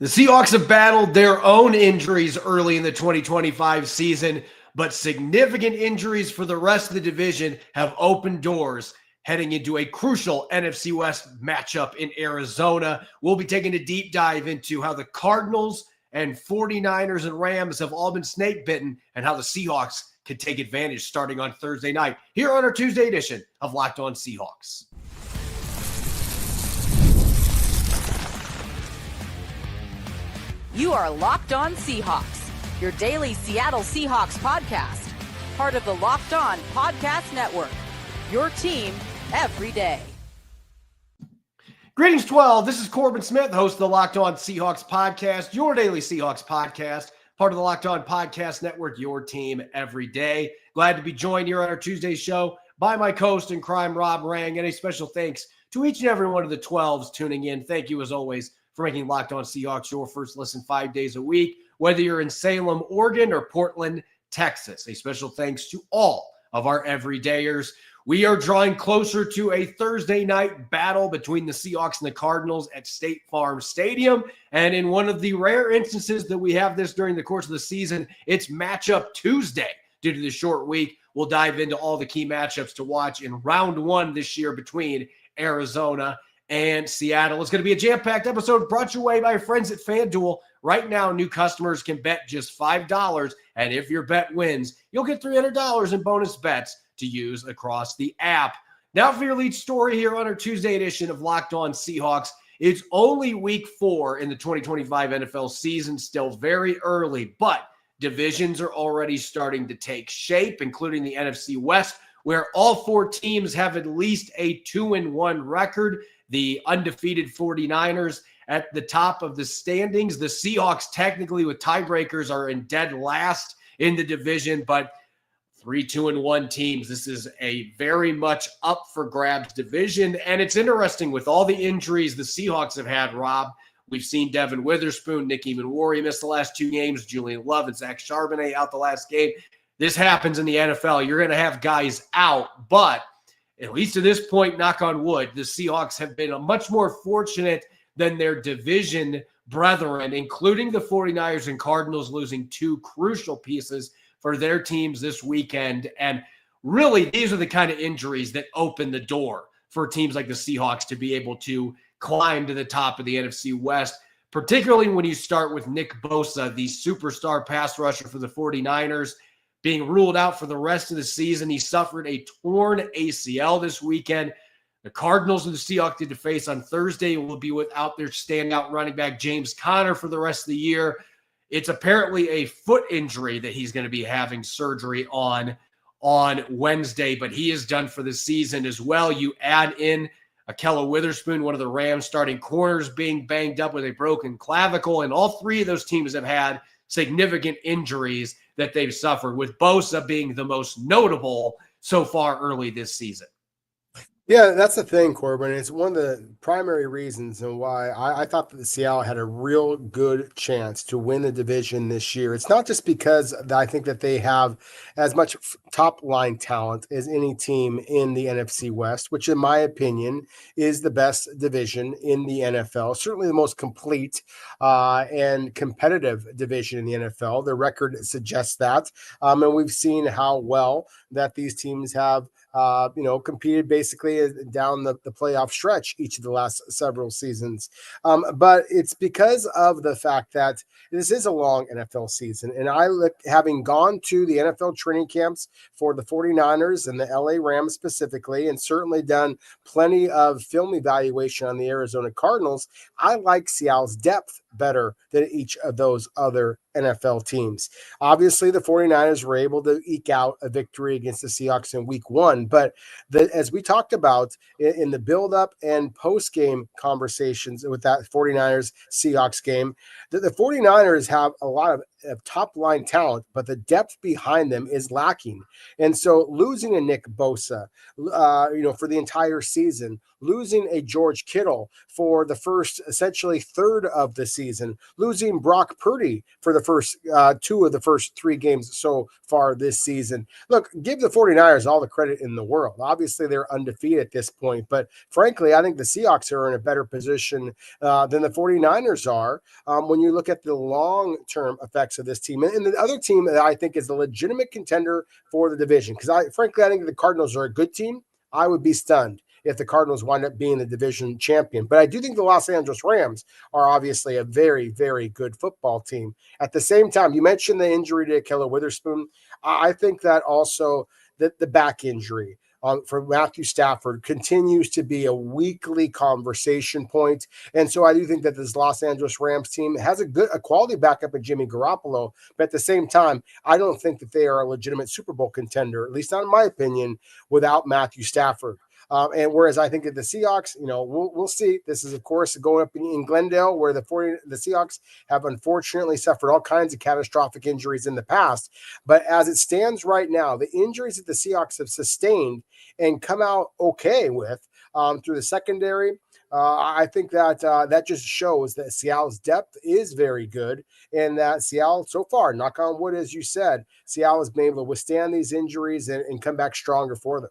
The Seahawks have battled their own injuries early in the 2025 season, but significant injuries for the rest of the division have opened doors heading into a crucial NFC West matchup in Arizona. We'll be taking a deep dive into how the Cardinals and 49ers and Rams have all been snake bitten and how the Seahawks can take advantage starting on Thursday night here on our Tuesday edition of Locked On Seahawks. You are Locked On Seahawks, your daily Seattle Seahawks podcast, part of the Locked On Podcast Network, your team every day. Greetings, 12. This is Corbin Smith, host of the Locked On Seahawks podcast, your daily Seahawks podcast, part of the Locked On Podcast Network, your team every day. Glad to be joined here on our Tuesday show by my co-host in crime, Rob Rang, and a special thanks to each and every one of the 12s tuning in. Thank you, as always, for making Locked On Seahawks your first listen 5 days a week, whether you're in Salem, Oregon, or Portland, Texas. A special thanks to all of our everydayers. We are drawing closer to a Thursday night battle between the Seahawks and the Cardinals at State Farm Stadium. And in one of the rare instances that we have this during the course of the season, it's Matchup Tuesday. Due to the short week, we'll dive into all the key matchups to watch in round one this year between Arizona and Seattle. It's going to be a jam-packed episode brought your way by our friends at FanDuel. Right now, new customers can bet just $5, and if your bet wins, you'll get $300 in bonus bets to use across the app. Now for your lead story here on our Tuesday edition of Locked On Seahawks. It's only week 4 in the 2025 NFL season, still very early, but divisions are already starting to take shape, including the NFC West, where all 4 teams have at least a 2-1 record. The undefeated 49ers at the top of the standings. The Seahawks, technically with tiebreakers, are in dead last in the division, but 3 2-1 teams. This is a very much up for grabs division. And it's interesting with all the injuries the Seahawks have had, Rob. We've seen Devin Witherspoon, Nicky Manwari miss the last 2 games, Julian Love and Zach Charbonnet out the last game. This happens in the NFL. You're going to have guys out, but at least to this point, knock on wood, the Seahawks have been much more fortunate than their division brethren, including the 49ers and Cardinals losing 2 crucial pieces for their teams this weekend. And really, these are the kind of injuries that open the door for teams like the Seahawks to be able to climb to the top of the NFC West, particularly when you start with Nick Bosa, the superstar pass rusher for the 49ers, being ruled out for the rest of the season. He suffered a torn ACL this weekend. The Cardinals and the Seahawks to face on Thursday will be without their standout running back, James Conner, for the rest of the year. It's apparently a foot injury that he's going to be having surgery on Wednesday, but he is done for the season as well. You add in Ahkello Witherspoon, one of the Rams starting corners, being banged up with a broken clavicle, and all 3 of those teams have had significant injuries that they've suffered, with Bosa being the most notable so far early this season. Yeah, that's the thing, Corbin. It's one of the primary reasons and why I thought that Seattle had a real good chance to win the division this year. It's not just because I think that they have as much top-line talent as any team in the NFC West, which in my opinion is the best division in the NFL, certainly the most complete and competitive division in the NFL. The record suggests that, and we've seen how well that these teams have competed basically down the playoff stretch each of the last several seasons. But it's because of the fact that this is a long NFL season. And having gone to the NFL training camps for the 49ers and the LA Rams specifically, and certainly done plenty of film evaluation on the Arizona Cardinals, I like Seattle's depth better than each of those other NFL teams. Obviously, the 49ers were able to eke out a victory against the Seahawks in week 1, but as we talked about in the build-up and post-game conversations with that 49ers-Seahawks game, the 49ers have a lot of top-line talent, but the depth behind them is lacking. And so losing a Nick Bosa, for the entire season, losing a George Kittle for the first essentially third of the season, losing Brock Purdy for the first two of the first 3 games so far this season. Look, give the 49ers all the credit in the world. Obviously, they're undefeated at this point, but frankly, I think the Seahawks are in a better position than the 49ers are when you look at the long-term effects of this team. And the other team that I think is the legitimate contender for the division, because I think the Cardinals are a good team. I would be stunned if the Cardinals wind up being the division champion. But I do think the Los Angeles Rams are obviously a very, very good football team. At the same time, you mentioned the injury to Ahkello Witherspoon. I think that also that the back injury for Matthew Stafford continues to be a weekly conversation point. And so I do think that this Los Angeles Rams team has a quality backup in Jimmy Garoppolo. But at the same time, I don't think that they are a legitimate Super Bowl contender, at least not in my opinion, without Matthew Stafford. And whereas I think that the Seahawks, we'll see. This is, of course, going up in Glendale, where the Seahawks have unfortunately suffered all kinds of catastrophic injuries in the past. But as it stands right now, the injuries that the Seahawks have sustained and come out okay with through the secondary, I think that that just shows that Seattle's depth is very good, and that Seattle, so far, knock on wood, as you said, Seattle has been able to withstand these injuries and come back stronger for them.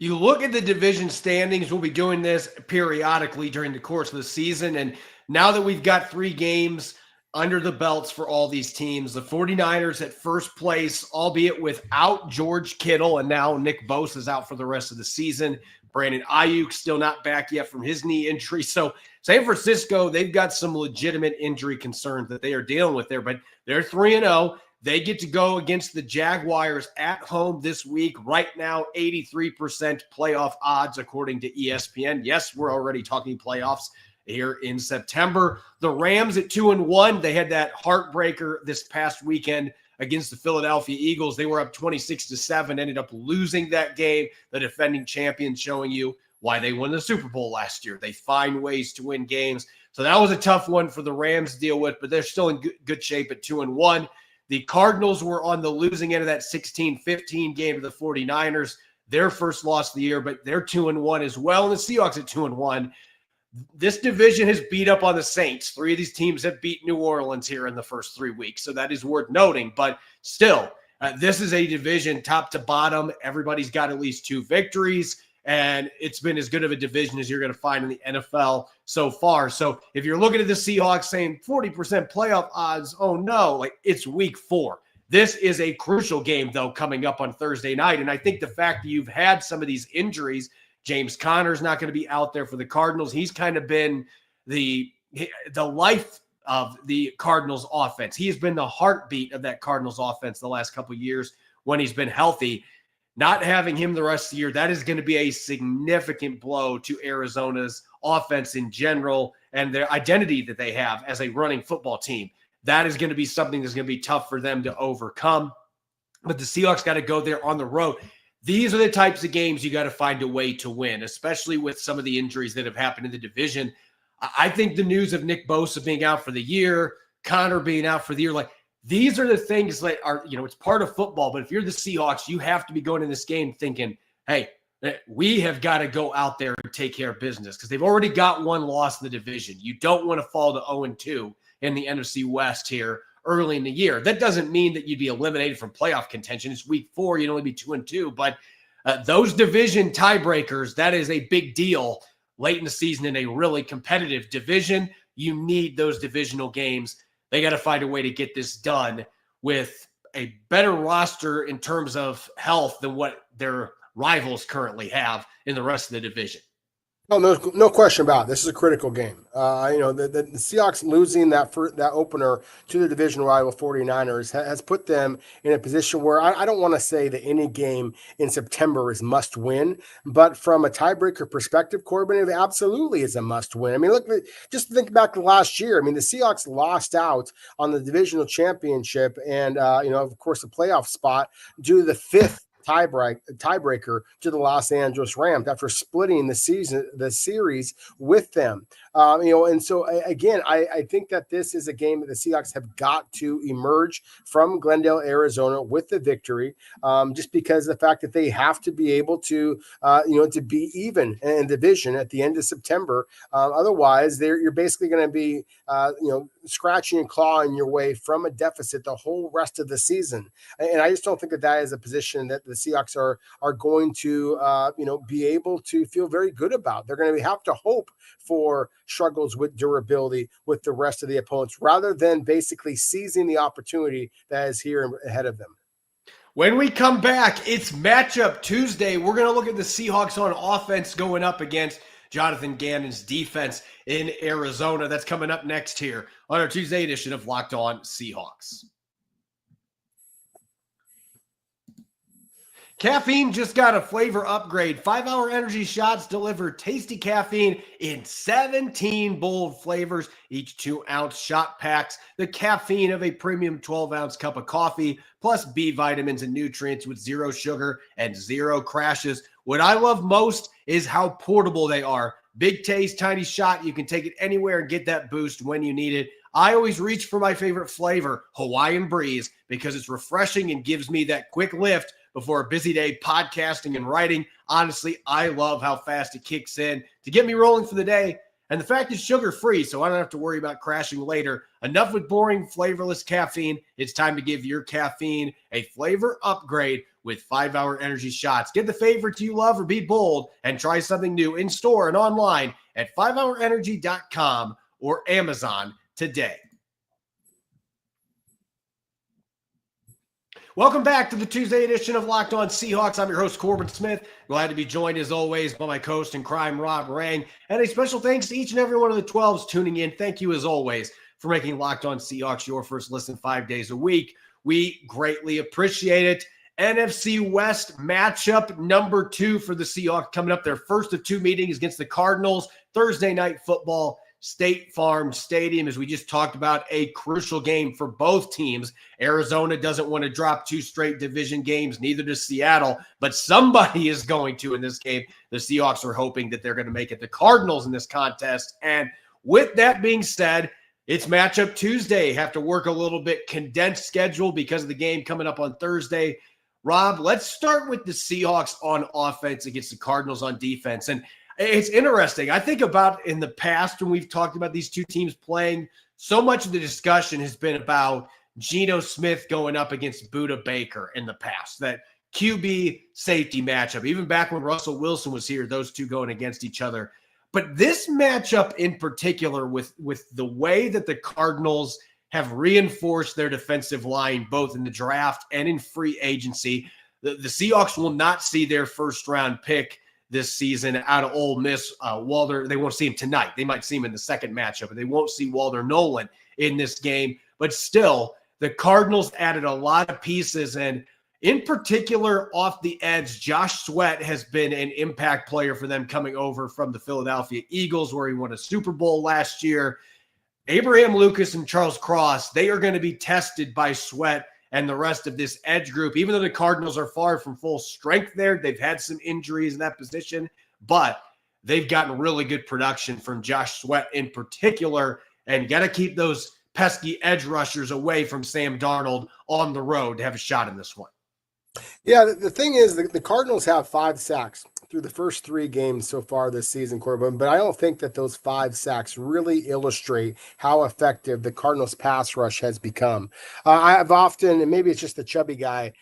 You look at the division standings. We'll be doing this periodically during the course of the season. And now that we've got 3 games under the belts for all these teams, the 49ers at first place, albeit without George Kittle. And now Nick Bosa is out for the rest of the season. Brandon Ayuk still not back yet from his knee injury. So San Francisco, they've got some legitimate injury concerns that they are dealing with there, but they're 3-0. They get to go against the Jaguars at home this week. Right now, 83% playoff odds, according to ESPN. Yes, we're already talking playoffs here in September. The Rams at 2-1. They had that heartbreaker this past weekend against the Philadelphia Eagles. They were up 26-7, ended up losing that game. The defending champions, showing you why they won the Super Bowl last year. They find ways to win games. So that was a tough one for the Rams to deal with, but they're still in good shape at 2-1. The Cardinals were on the losing end of that 16-15 game to the 49ers, their first loss of the year, but they're 2-1 as well. And the Seahawks at 2-1. This division has beat up on the Saints. 3 of these teams have beat New Orleans here in the first 3 weeks. So that is worth noting. But still, this is a division top to bottom. Everybody's got at least 2 victories. And it's been as good of a division as you're going to find in the NFL so far. So if you're looking at the Seahawks saying 40% playoff odds, oh no, like it's week 4. This is a crucial game, though, coming up on Thursday night. And I think the fact that you've had some of these injuries, James Conner's not going to be out there for the Cardinals. He's kind of been the life of the Cardinals offense. He has been the heartbeat of that Cardinals offense the last couple of years when he's been healthy. Not having him the rest of the year, that is going to be a significant blow to Arizona's offense in general and their identity that they have as a running football team. That is going to be something that's going to be tough for them to overcome. But the Seahawks got to go there on the road. These are the types of games you got to find a way to win, especially with some of the injuries that have happened in the division. I think the news of Nick Bosa being out for the year, Connor being out for the year, these are the things that are, it's part of football. But if you're the Seahawks, you have to be going in this game thinking, hey, we have got to go out there and take care of business because they've already got 1 loss in the division. You don't want to fall to 0-2 in the NFC West here early in the year. That doesn't mean that you'd be eliminated from playoff contention. It's week 4. You'd only be 2-2. But those division tiebreakers, that is a big deal late in the season in a really competitive division. You need those divisional games. They got to find a way to get this done with a better roster in terms of health than what their rivals currently have in the rest of the division. Oh, no question about it. This is a critical game. The Seahawks losing that opener to the division rival 49ers has put them in a position where I don't want to say that any game in September is must win, but from a tiebreaker perspective, Corbin, it absolutely is a must win. I mean, look, just think back to last year. I mean, the Seahawks lost out on the divisional championship and, of course, the playoff spot due to the 5th tiebreaker to the Los Angeles Rams after splitting the series with them. And so again, I think that this is a game that the Seahawks have got to emerge from Glendale, Arizona with the victory, just because of the fact that they have to be able to, to be even in division at the end of September. Otherwise, you're basically going to be, scratching and clawing your way from a deficit the whole rest of the season. And I just don't think that is a position that the Seahawks are going to, be able to feel very good about. They're going to have to hope for struggles with durability with the rest of the opponents rather than basically seizing the opportunity that is here ahead of them. When we come back, it's Matchup Tuesday. We're going to look at the Seahawks on offense going up against Jonathan Gannon's defense in Arizona. That's coming up next here on our Tuesday edition of Locked On Seahawks. Caffeine just got a flavor upgrade. 5-Hour Energy shots deliver tasty caffeine in 17 bold flavors, each 2-ounce shot packs the caffeine of a premium 12-ounce cup of coffee, plus B vitamins and nutrients with 0 sugar and 0 crashes. What I love most is how portable they are. Big taste, tiny shot. You can take it anywhere and get that boost when you need it. I always reach for my favorite flavor, Hawaiian Breeze, because it's refreshing and gives me that quick lift before a busy day podcasting and writing. Honestly, I love how fast it kicks in to get me rolling for the day. And the fact it's sugar-free, so I don't have to worry about crashing later. Enough with boring, flavorless caffeine. It's time to give your caffeine a flavor upgrade with 5-Hour Energy shots. Get the favorites you love or be bold and try something new in store and online at 5hourenergy.com or Amazon today. Welcome back to the Tuesday edition of Locked On Seahawks. I'm your host, Corbin Smith. Glad to be joined, as always, by my co-host in crime, Rob Rang. And a special thanks to each and every one of the 12s tuning in. Thank you, as always, for making Locked On Seahawks your first listen 5 days a week. We greatly appreciate it. NFC West matchup number 2 for the Seahawks coming up. Their first of 2 meetings against the Cardinals. Thursday night football, State Farm Stadium, as we just talked about, a crucial game for both teams. Arizona doesn't want to drop 2 straight division games, neither does Seattle, but somebody is going to in this game. The Seahawks are hoping that they're going to make it the Cardinals in this contest. And with that being said, it's Matchup Tuesday. Have to work a little bit condensed schedule because of the game coming up on Thursday. Rob, let's start with the Seahawks on offense against the Cardinals on defense. And it's interesting. I think about in the past when we've talked about these two teams playing, so much of the discussion has been about Geno Smith going up against Budda Baker in the past, that QB safety matchup. Even back when Russell Wilson was here, those two going against each other. But this matchup in particular with the way that the Cardinals have reinforced their defensive line, both in the draft and in free agency, the Seahawks will not see their first-round pick this season out of Ole Miss. Walter, they won't see him tonight. They might see him in the second matchup, but they won't see Walter Nolan in this game. But still, the Cardinals added a lot of pieces, and in particular, off the edge, Josh Sweat has been an impact player for them coming over from the Philadelphia Eagles, where he won a Super Bowl last year. Abraham Lucas and Charles Cross, they are going to be tested by Sweat and the rest of this edge group. Even though the Cardinals are far from full strength there, they've had some injuries in that position, but they've gotten really good production from Josh Sweat in particular, and got to keep those pesky edge rushers away from Sam Darnold on the road to have a shot in this one. Yeah, the thing is, the Cardinals have 5 sacks through the first 3 games so far this season, Corbin, but I don't think that those 5 sacks really illustrate how effective the Cardinals pass rush has become. I've often, and maybe it's just the chubby guy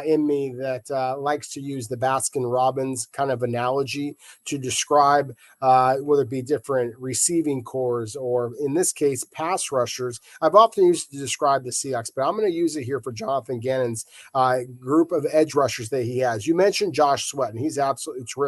in me that likes to use the Baskin-Robbins kind of analogy to describe whether it be different receiving cores or, in this case, pass rushers. I've often used it to describe the Seahawks, but I'm going to use it here for Jonathan Gannon's group of edge rushers that he has. You mentioned Josh Sweat, and he's absolutely terrific.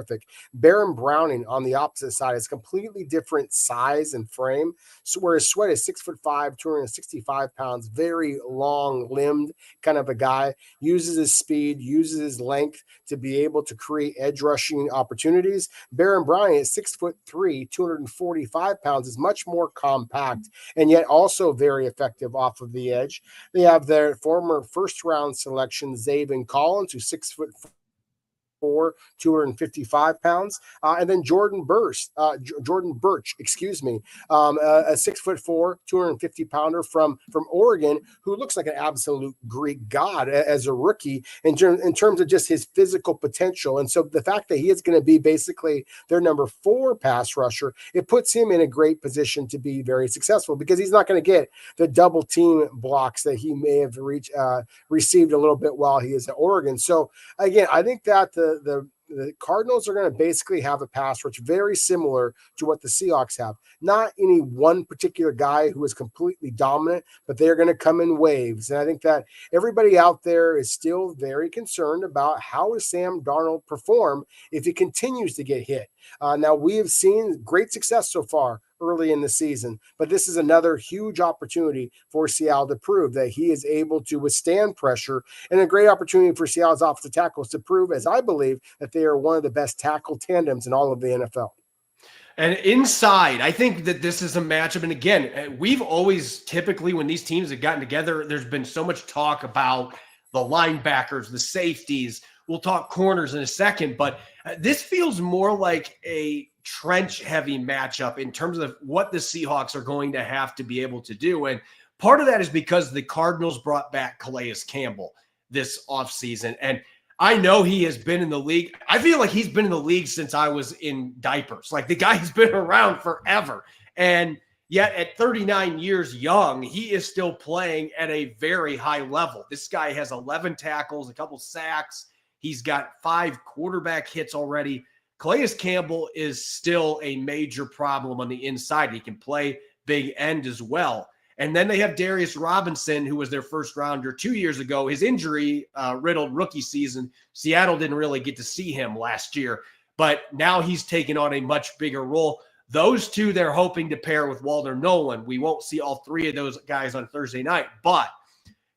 Baron Browning on the opposite side is completely different size and frame. So whereas Sweat is 6'5", 265 pounds, very long-limbed kind of a guy, uses his speed, uses his length to be able to create edge rushing opportunities. Baron Browning is 6'3", 245 pounds, is much more compact and yet also very effective off of the edge. They have their former first-round selection, Zaven Collins, who's 6'4", 255 pounds. And then Jordan Birch, a 6'4", 250 pounder from Oregon, who looks like an absolute Greek god as a rookie in terms of just his physical potential. And so the fact that he is going to be basically their number 4 pass rusher, it puts him in a great position to be very successful, because he's not going to get the double team blocks that he may have received a little bit while he is at Oregon. So again, I think that the Cardinals are going to basically have a pass rush very similar to what the Seahawks have. Not any one particular guy who is completely dominant, but they're going to come in waves. And I think that everybody out there is still very concerned about how does Sam Darnold perform if he continues to get hit. Now, we have seen great success so far early in the season, but this is another huge opportunity for Seattle to prove that he is able to withstand pressure, and a great opportunity for Seattle's offensive tackles to prove, as I believe, that they are one of the best tackle tandems in all of the NFL. And inside, I think that this is a matchup. And again, we've always typically, when these teams have gotten together, there's been so much talk about the linebackers, the safeties. We'll talk corners in a second, but this feels more like a trench-heavy matchup in terms of what the Seahawks are going to have to be able to do. And part of that is because the Cardinals brought back Calais Campbell this offseason. And I know he has been in the league. I feel like he's been in the league since I was in diapers. Like, the guy's been around forever. And yet at 39 years young, he is still playing at a very high level. This guy has 11 tackles, a couple sacks. He's got 5 quarterback hits already. Calais Campbell is still a major problem on the inside. He can play big end as well. And then they have Darius Robinson, who was their first rounder 2 years ago. His injury riddled rookie season. Seattle didn't really get to see him last year, but now he's taken on a much bigger role. Those two they're hoping to pair with Walter Nolan. We won't see all 3 of those guys on Thursday night, but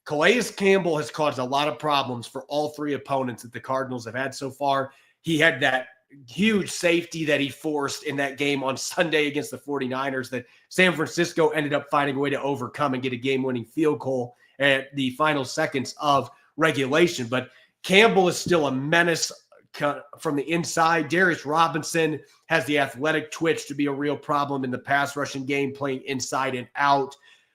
Calais Campbell has caused a lot of problems for all 3 opponents that the Cardinals have had so far. He had that huge safety that he forced in that game on Sunday against the 49ers that San Francisco ended up finding a way to overcome and get a game-winning field goal at the final seconds of regulation. But Campbell is still a menace from the inside. Darius Robinson has the athletic twitch to be a real problem in the pass rushing game, playing inside and out.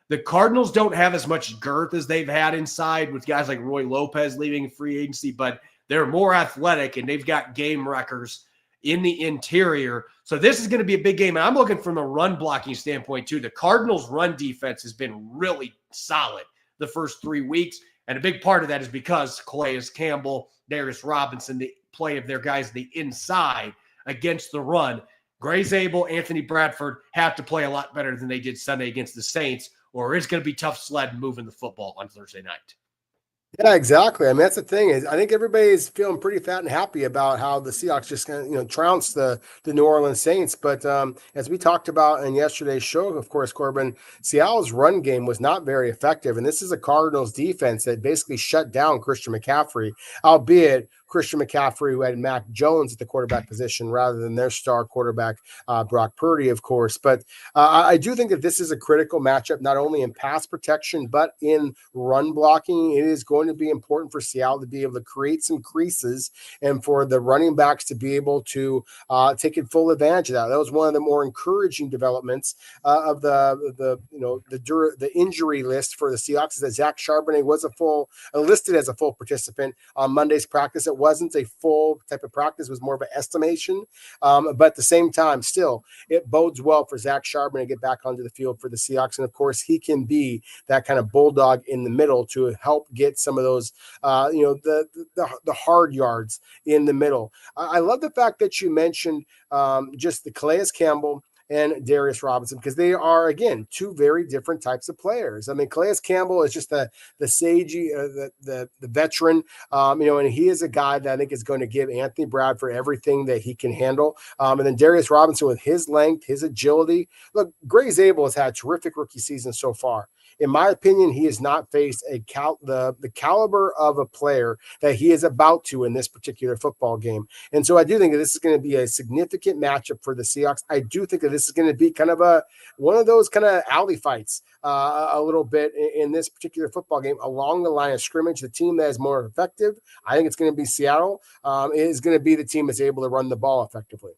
The Cardinals don't have as much girth as they've had inside with guys like Roy Lopez leaving free agency, but they're more athletic, and they've got game wreckers in the interior. So this is going to be a big game. And I'm looking from a run blocking standpoint too. The Cardinals' run defense has been really solid the first 3 weeks. And a big part of that is because Calais Campbell, Darius Robinson, the play of their guys the inside against the run. Gray Zabel, Anthony Bradford have to play a lot better than they did Sunday against the Saints, or it's going to be tough sled moving the football on Thursday night. Yeah, exactly. I mean, that's the thing is, I think everybody's feeling pretty fat and happy about how the Seahawks just kind of, trounced the New Orleans Saints. But as we talked about in yesterday's show, of course, Corbin, Seattle's run game was not very effective. And this is a Cardinals defense that basically shut down Christian McCaffrey, albeit Christian McCaffrey, who had Mac Jones at the quarterback position rather than their star quarterback, Brock Purdy, of course. But I do think that this is a critical matchup, not only in pass protection, but in run blocking. It is going to be important for Seattle to be able to create some creases and for the running backs to be able to take full advantage of that. That was one of the more encouraging developments of the injury list for the Seahawks, is that Zach Charbonnet was listed as a full participant on Monday's practice. It wasn't a full type of practice, it was more of an estimation. But at the same time, still, it bodes well for Zach Charbonnet to get back onto the field for the Seahawks. And of course, he can be that kind of bulldog in the middle to help get some of those, the hard yards in the middle. I love the fact that you mentioned just the Calais Campbell and Darius Robinson, because they are, again, 2 very different types of players. I mean, Calais Campbell is just the sagey, the veteran, and he is a guy that I think is going to give Anthony Bradford everything that he can handle. And then Darius Robinson with his length, his agility. Look, Gray Zabel has had a terrific rookie season so far. In my opinion, he has not faced the caliber of a player that he is about to in this particular football game. And so I do think that this is going to be a significant matchup for the Seahawks. I do think that this is going to be kind of one of those kind of alley fights a little bit in this particular football game along the line of scrimmage. The team that is more effective, I think it's going to be Seattle, is going to be the team that's able to run the ball effectively.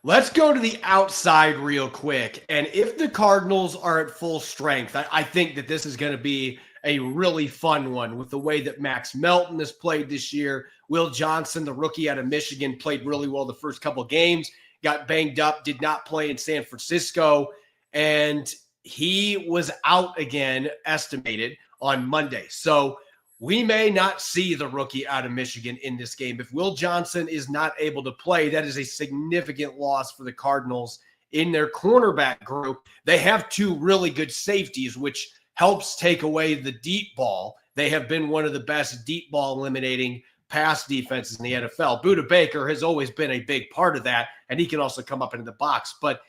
Let's go to the outside real quick. And if the Cardinals are at full strength, I think that this is going to be a really fun one with the way that Max Melton has played this year. Will Johnson, the rookie out of Michigan, played really well the first couple games, got banged up, did not play in San Francisco, and he was out again, estimated, on Monday. So we may not see the rookie out of Michigan in this game. If Will Johnson is not able to play, that is a significant loss for the Cardinals in their cornerback group. They have two really good safeties, which helps take away the deep ball. They have been one of the best deep ball eliminating pass defenses in the NFL. Budda Baker has always been a big part of that, and he can also come up into the box. But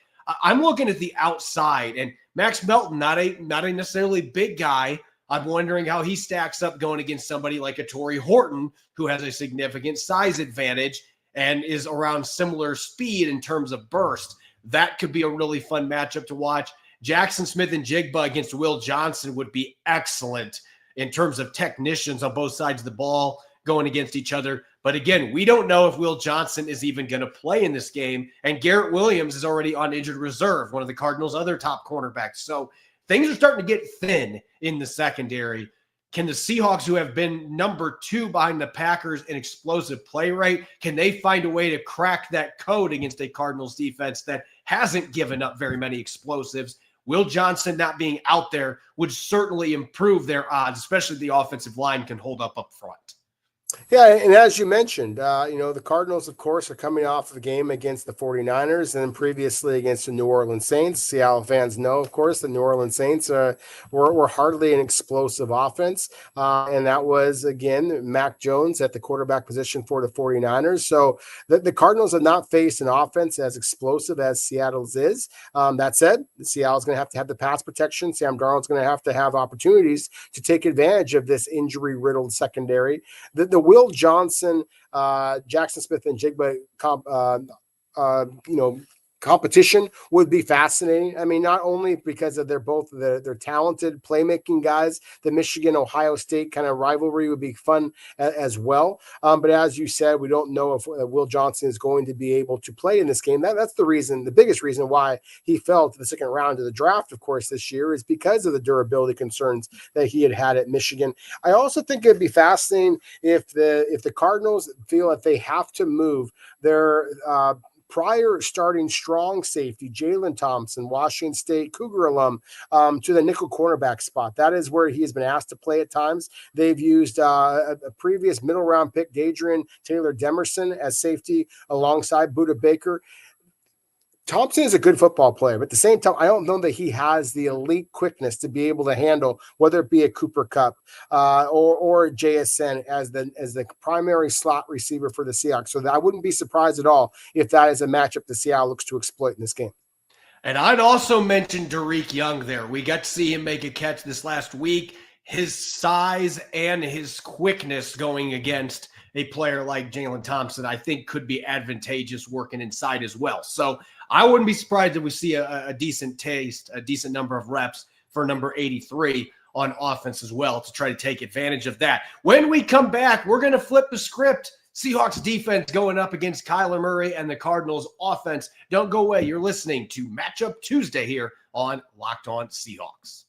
I'm looking at the outside, and Max Melton, not a necessarily big guy. I'm wondering how he stacks up going against somebody like a Torrey Horton, who has a significant size advantage and is around similar speed in terms of burst. That could be a really fun matchup to watch. Jackson Smith-Njigba against Will Johnson would be excellent in terms of technicians on both sides of the ball going against each other. But again, we don't know if Will Johnson is even going to play in this game. And Garrett Williams is already on injured reserve, one of the Cardinals' other top cornerbacks. So things are starting to get thin in the secondary. Can the Seahawks, who have been number 2 behind the Packers in explosive play rate, can they find a way to crack that code against a Cardinals defense that hasn't given up very many explosives? Will Johnson not being out there would certainly improve their odds, especially if the offensive line can hold up front. Yeah, and as you mentioned, the Cardinals, of course, are coming off of the game against the 49ers and then previously against the New Orleans Saints. Seattle fans know, of course, the New Orleans Saints were hardly an explosive offense. And that was, again, Mac Jones at the quarterback position for the 49ers. So the Cardinals have not faced an offense as explosive as Seattle's is. That said, Seattle's going to have the pass protection. Sam Darnold's going to have opportunities to take advantage of this injury-riddled secondary. The Will Johnson, Jackson Smith-Njigba competition would be fascinating. I mean, not only because of they're talented playmaking guys, the Michigan-Ohio State kind of rivalry would be fun as well. But as you said, we don't know if Will Johnson is going to be able to play in this game. That's the biggest reason why he fell to the second round of the draft, of course, this year is because of the durability concerns that he had at Michigan. I also think it'd be fascinating if the Cardinals feel that they have to move their prior starting strong safety, Jalen Thompson, Washington State Cougar alum, to the nickel cornerback spot. That is where he has been asked to play at times. They've used a previous middle round pick, Dadrian Taylor Demerson, as safety alongside Budda Baker. Thompson is a good football player, but at the same time, I don't know that he has the elite quickness to be able to handle whether it be a Cooper Kupp or JSN as the primary slot receiver for the Seahawks. So I wouldn't be surprised at all if that is a matchup the Seattle looks to exploit in this game. And I'd also mention Derek Young there. We got to see him make a catch this last week. His size and his quickness going against a player like Jalen Thompson, I think, could be advantageous working inside as well. So I wouldn't be surprised if we see a decent number of reps for number 83 on offense as well to try to take advantage of that. When we come back, we're going to flip the script. Seahawks defense going up against Kyler Murray and the Cardinals offense. Don't go away. You're listening to Matchup Tuesday here on Locked On Seahawks.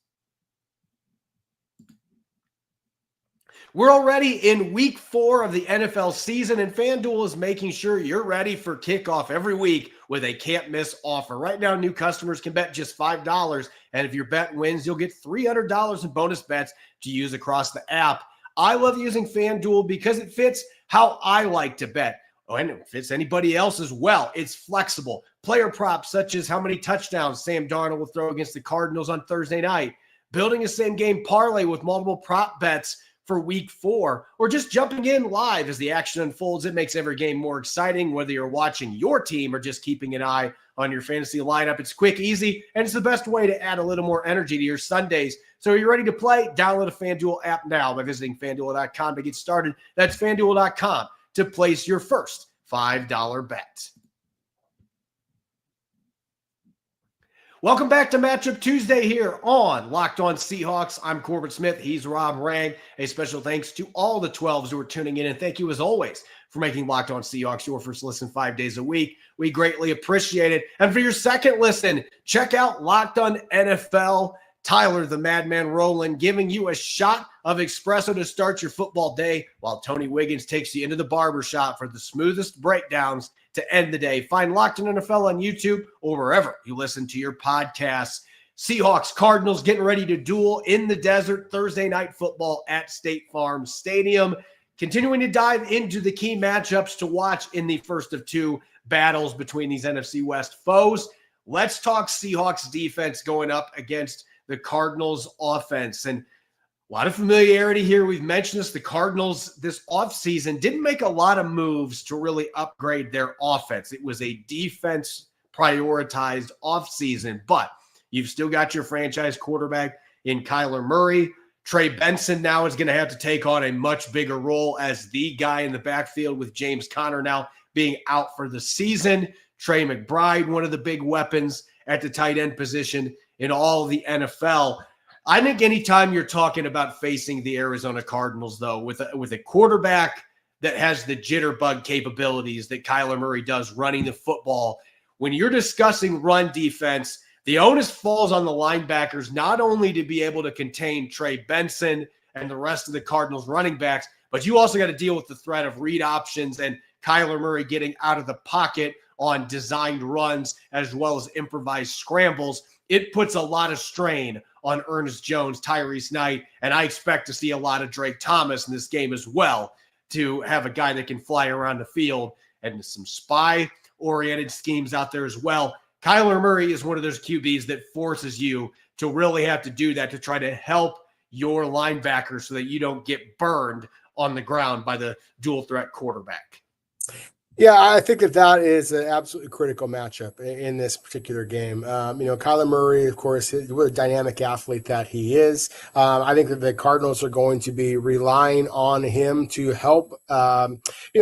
We're already in week 4 of the NFL season, and FanDuel is making sure you're ready for kickoff every week with a can't-miss offer. Right now, new customers can bet just $5, and if your bet wins, you'll get $300 in bonus bets to use across the app. I love using FanDuel because it fits how I like to bet. Oh, and it fits anybody else as well. It's flexible. Player props such as how many touchdowns Sam Darnold will throw against the Cardinals on Thursday night, building a same-game parlay with multiple prop bets for week 4, or just jumping in live as the action unfolds. It makes every game more exciting, whether you're watching your team or just keeping an eye on your fantasy lineup. It's quick, easy, and it's the best way to add a little more energy to your Sundays. So are you ready to play? Download a FanDuel app now by visiting FanDuel.com to get started. That's FanDuel.com to place your first $5 bet. Welcome back to Matchup Tuesday here on Locked On Seahawks. I'm Corbin Smith. He's Rob Rang. A special thanks to all the 12s who are tuning in, and thank you as always for making Locked On Seahawks your first listen 5 days a week. We greatly appreciate it. And for your second listen, check out Locked On NFL. Tyler, the Madman Rowland, giving you a shot of espresso to start your football day, while Tony Wiggins takes you into the barbershop for the smoothest breakdowns to end the day. Find Locked On NFL on YouTube or wherever you listen to your podcasts. Seahawks, Cardinals getting ready to duel in the desert Thursday night football at State Farm Stadium. Continuing to dive into the key matchups to watch in the first of two battles between these NFC West foes. Let's talk Seahawks defense going up against the Cardinals offense. And a lot of familiarity here. We've mentioned this. The Cardinals this offseason didn't make a lot of moves to really upgrade their offense. It was a defense prioritized offseason, but you've still got your franchise quarterback in Kyler Murray. Trey Benson now is going to have to take on a much bigger role as the guy in the backfield, with James Conner now being out for the season. Trey McBride, one of the big weapons at the tight end position in all of the NFL. I think anytime you're talking about facing the Arizona Cardinals, though, with a quarterback that has the jitterbug capabilities that Kyler Murray does running the football, when you're discussing run defense, the onus falls on the linebackers not only to be able to contain Trey Benson and the rest of the Cardinals running backs, but you also got to deal with the threat of read options and Kyler Murray getting out of the pocket on designed runs as well as improvised scrambles. It puts a lot of strain on Ernest Jones, Tyrese Knight, and I expect to see a lot of Drake Thomas in this game as well, to have a guy that can fly around the field, and some spy-oriented schemes out there as well. Kyler Murray is one of those QBs that forces you to really have to do that to try to help your linebackers so that you don't get burned on the ground by the dual threat quarterback. Yeah, I think that is an absolutely critical matchup in this particular game. Kyler Murray, of course, what a dynamic athlete that he is. I think that the Cardinals are going to be relying on him to help,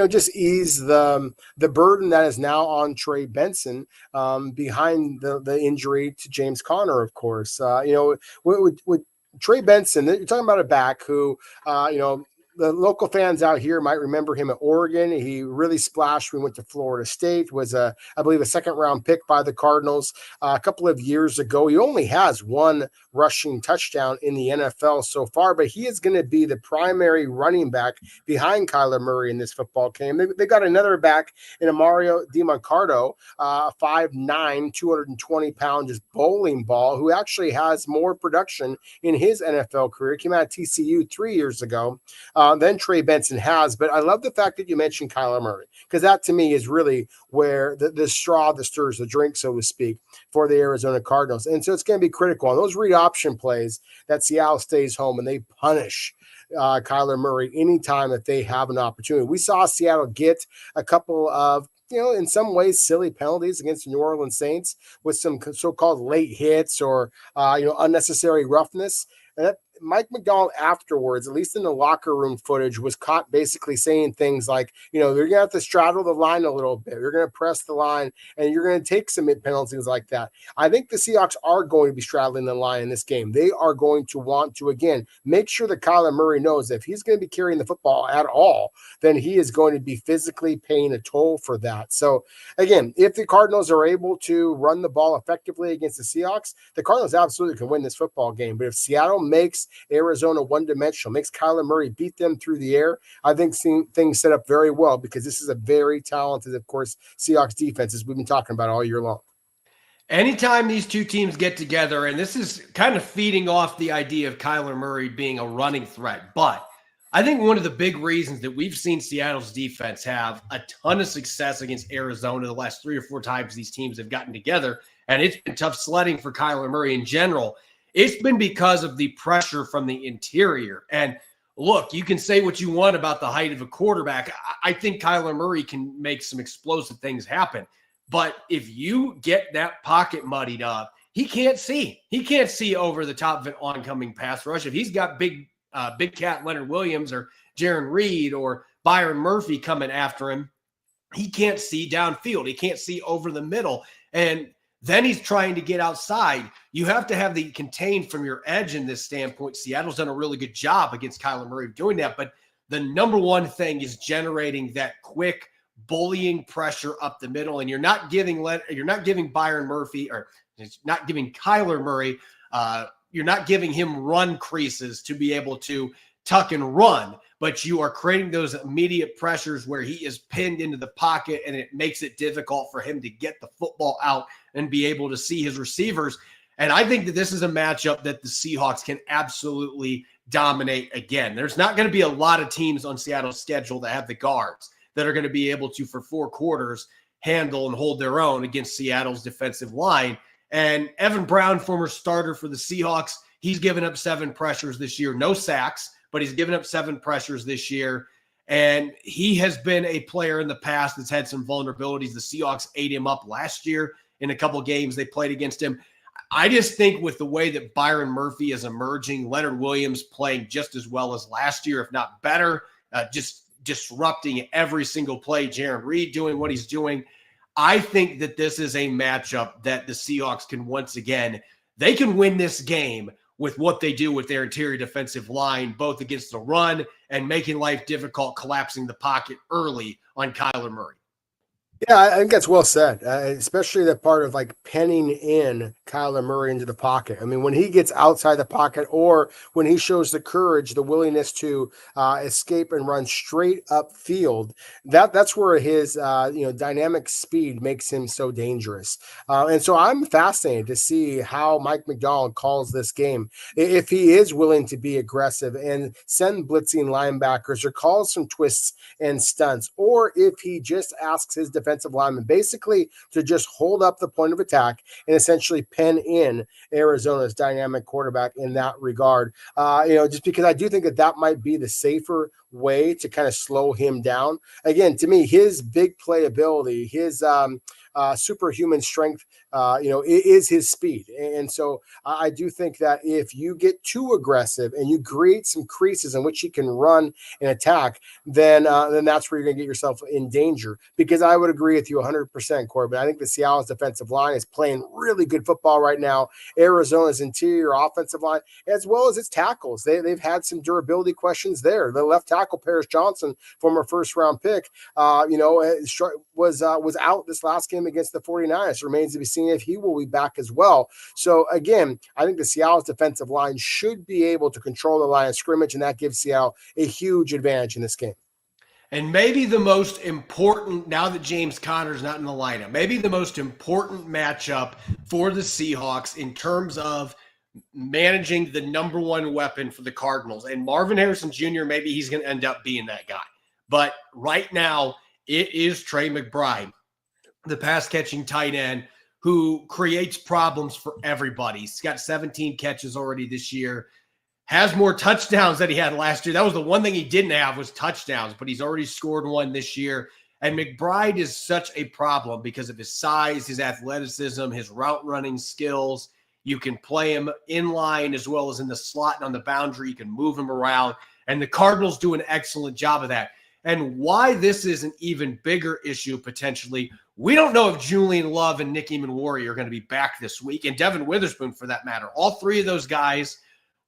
just ease the burden that is now on Trey Benson behind the injury to James Conner, of course. With Trey Benson, you're talking about a back who, the local fans out here might remember him at Oregon. He really splashed when he went to Florida State, was I believe a second-round pick by the Cardinals a couple of years ago. He only has one rushing touchdown in the NFL so far, but he is going to be the primary running back behind Kyler Murray in this football game. They got another back in Mario DiMarcardo, 5'9", 220-pound just bowling ball, who actually has more production in his NFL career. Came out of TCU 3 years ago. Than Trey Benson has. But I love the fact that you mentioned Kyler Murray, because that to me is really where the straw that stirs the drink, so to speak, for the Arizona Cardinals. And so it's going to be critical on those read option plays that Seattle stays home and they punish Kyler Murray anytime that they have an opportunity. We saw Seattle get a couple of, in some ways, silly penalties against the New Orleans Saints with some so-called late hits or, unnecessary roughness. And that Mike Macdonald afterwards, at least in the locker room footage, was caught basically saying things like, you're going to have to straddle the line a little bit. You're going to press the line and you're going to take some penalties like that. I think the Seahawks are going to be straddling the line in this game. They are going to want to, again, make sure that Kyler Murray knows that if he's going to be carrying the football at all, then he is going to be physically paying a toll for that. So, again, if the Cardinals are able to run the ball effectively against the Seahawks, the Cardinals absolutely can win this football game. But if Seattle makes Arizona one-dimensional, makes Kyler Murray beat them through the air, I think things set up very well, because this is a very talented, of course, Seahawks defense, as we've been talking about all year long. Anytime these two teams get together, and this is kind of feeding off the idea of Kyler Murray being a running threat, but I think one of the big reasons that we've seen Seattle's defense have a ton of success against Arizona the last 3 or 4 times these teams have gotten together, and it's been tough sledding for Kyler Murray in general, it's been because of the pressure from the interior. And look, you can say what you want about the height of a quarterback. I think Kyler Murray can make some explosive things happen. But if you get that pocket muddied up, he can't see. He can't see over the top of an oncoming pass rush. If he's got big cat Leonard Williams or Jaron Reed or Byron Murphy coming after him, he can't see downfield. He can't see over the middle. And Then he's trying to get outside. You have to have the contained from your edge in this standpoint. Seattle's done a really good job against Kyler Murray of doing that. But the number one thing is generating that quick bullying pressure up the middle. And you're not giving Byron Murphy, or not giving Kyler Murray, you're not giving him run creases to be able to tuck and run, but you are creating those immediate pressures where he is pinned into the pocket, and it makes it difficult for him to get the football out and be able to see his receivers. And I think that this is a matchup that the Seahawks can absolutely dominate again. There's not going to be a lot of teams on Seattle's schedule that have the guards that are going to be able to, for 4 quarters, handle and hold their own against Seattle's defensive line. And Evan Brown, former starter for the Seahawks, he's given up 7 pressures this year. No sacks, but he's given up 7 pressures this year. And he has been a player in the past that's had some vulnerabilities. The Seahawks ate him up last year in a couple games they played against him. I just think with the way that Byron Murphy is emerging, Leonard Williams playing just as well as last year, if not better, just disrupting every single play, Jaron Reed doing what he's doing. I think that this is a matchup that the Seahawks can once again, they can win this game with what they do with their interior defensive line, both against the run and making life difficult, collapsing the pocket early on Kyler Murray. Yeah, I think that's well said, especially that part of like penning in Kyler Murray into the pocket. I mean, when he gets outside the pocket, or when he shows the courage, the willingness to escape and run straight up field, that's where his dynamic speed makes him so dangerous. And so I'm fascinated to see how Mike McDonald calls this game. If he is willing to be aggressive and send blitzing linebackers, or calls some twists and stunts, or if he just asks his defensive lineman basically to just hold up the point of attack and essentially pen in Arizona's dynamic quarterback in that regard. Just because I do think that might be the safer way to kind of slow him down. Again, to me, his big playability, his superhuman strength, is his speed. And so I do think that if you get too aggressive and you create some creases in which he can run and attack, then that's where you're going to get yourself in danger. Because I would agree with you 100%, Corbin. I think the Seattle's defensive line is playing really good football right now. Arizona's interior offensive line, as well as its tackles, they've had some durability questions there. The left tackle, Paris Johnson, former first-round pick, was out this last game against the 49ers. Remains to be seen if he will be back as well. So again, I think the Seattle's defensive line should be able to control the line of scrimmage, and that gives Seattle a huge advantage in this game. And maybe the most important, now that James Conner's not in the lineup, maybe the most important matchup for the Seahawks in terms of managing the number one weapon for the Cardinals. And Marvin Harrison Jr., maybe he's going to end up being that guy. But right now, it is Trey McBride, the pass-catching tight end, who creates problems for everybody. He's got 17 catches already this year, has more touchdowns than he had last year. That was the one thing he didn't have, was touchdowns, but he's already scored one this year. And McBride is such a problem because of his size, his athleticism, his route running skills. You can play him in line as well as in the slot and on the boundary. You can move him around. And the Cardinals do an excellent job of that. And why this is an even bigger issue potentially, we don't know if Julian Love and Nick Eamon-Warrior are going to be back this week, and Devin Witherspoon for that matter. All 3 of those guys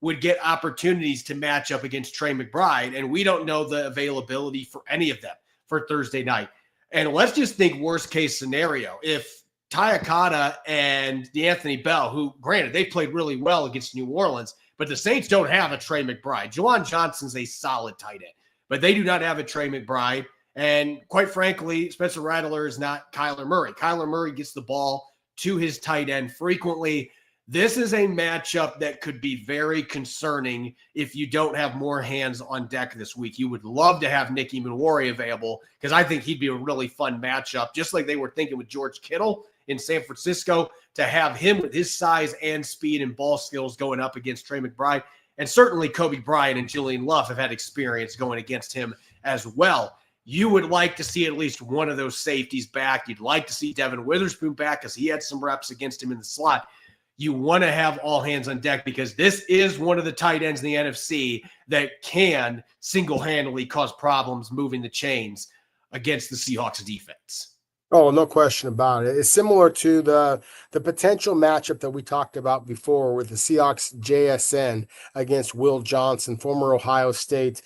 would get opportunities to match up against Trey McBride, and we don't know the availability for any of them for Thursday night. And let's just think worst case scenario. If Tyakata and Anthony Bell, who granted they played really well against New Orleans, but the Saints don't have a Trey McBride. Juwan Johnson's a solid tight end, but they do not have a Trey McBride. And quite frankly, Spencer Rattler is not Kyler Murray. Kyler Murray gets the ball to his tight end frequently. This is a matchup that could be very concerning if you don't have more hands on deck this week. You would love to have Nick Eamon-Warrior available because I think he'd be a really fun matchup, just like they were thinking with George Kittle in San Francisco, to have him with his size and speed and ball skills going up against Trey McBride. And certainly Kobe Bryant and Julian Love have had experience going against him as well. You would like to see at least one of those safeties back. You'd like to see Devin Witherspoon back because he had some reps against him in the slot. You want to have all hands on deck because this is one of the tight ends in the NFC that can single-handedly cause problems moving the chains against the Seahawks defense. Oh, no question about it. It's similar to the potential matchup that we talked about before with the Seahawks JSN against Will Johnson, former Ohio State,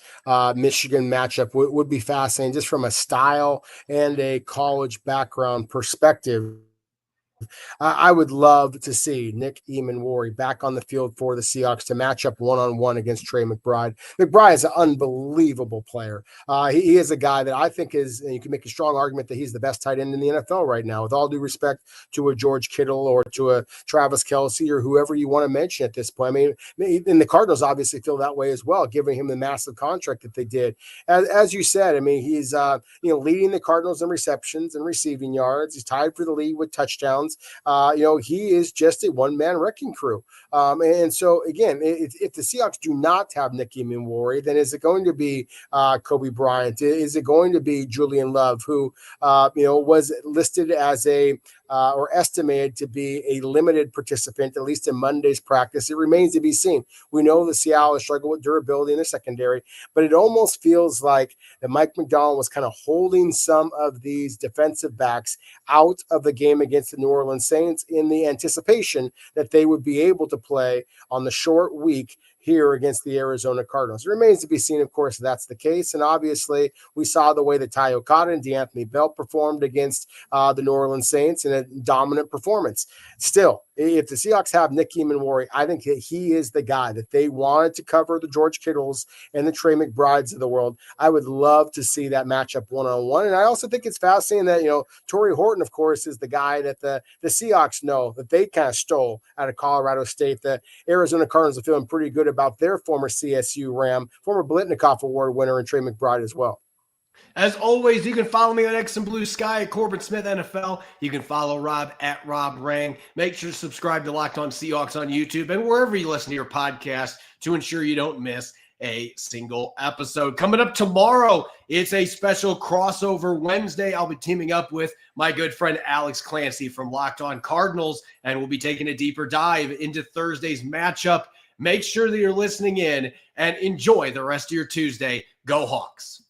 Michigan matchup would be fascinating just from a style and a college background perspective. I would love to see Nick Eamon-Warry back on the field for the Seahawks to match up one-on-one against Trey McBride. McBride is an unbelievable player. He is a guy that I think is, and you can make a strong argument that he's the best tight end in the NFL right now, with all due respect to a George Kittle or to a Travis Kelce or whoever you want to mention at this point. I mean, and the Cardinals obviously feel that way as well, giving him the massive contract that they did. As you said, I mean, he's leading the Cardinals in receptions and receiving yards. He's tied for the lead with touchdowns. He is just a one-man wrecking crew. And so, again, if the Seahawks do not have Nick Eamon-Warry, then is it going to be Kobe Bryant? Is it going to be Julian Love, who, was listed as or estimated to be a limited participant, at least in Monday's practice? It remains to be seen. We know the Seattle has struggled with durability in the secondary, but it almost feels like that Mike Macdonald was kind of holding some of these defensive backs out of the game against the New Orleans Saints in the anticipation that they would be able to play on the short week here against the Arizona Cardinals. It remains to be seen, of course, if that's the case. And obviously, we saw the way that Ty Okada and DeAnthony Bell performed against the New Orleans Saints in a dominant performance. Still, if the Seahawks have Nick Eamon-Warry, I think that he is the guy that they wanted to cover the George Kittles and the Trey McBrides of the world. I would love to see that matchup one-on-one. And I also think it's fascinating that, Torrey Horton, of course, is the guy that the Seahawks know that they kind of stole out of Colorado State. The Arizona Cardinals are feeling pretty good about their former CSU Ram, former Blitnikoff Award winner, and Trey McBride as well. As always, you can follow me on X and Blue Sky at Corbin Smith NFL. You can follow Rob at Rob Rang. Make sure to subscribe to Locked On Seahawks on YouTube and wherever you listen to your podcast to ensure you don't miss a single episode. Coming up tomorrow, it's a special crossover Wednesday. I'll be teaming up with my good friend Alex Clancy from Locked On Cardinals, and we'll be taking a deeper dive into Thursday's matchup. Make sure that you're listening in and enjoy the rest of your Tuesday. Go Hawks.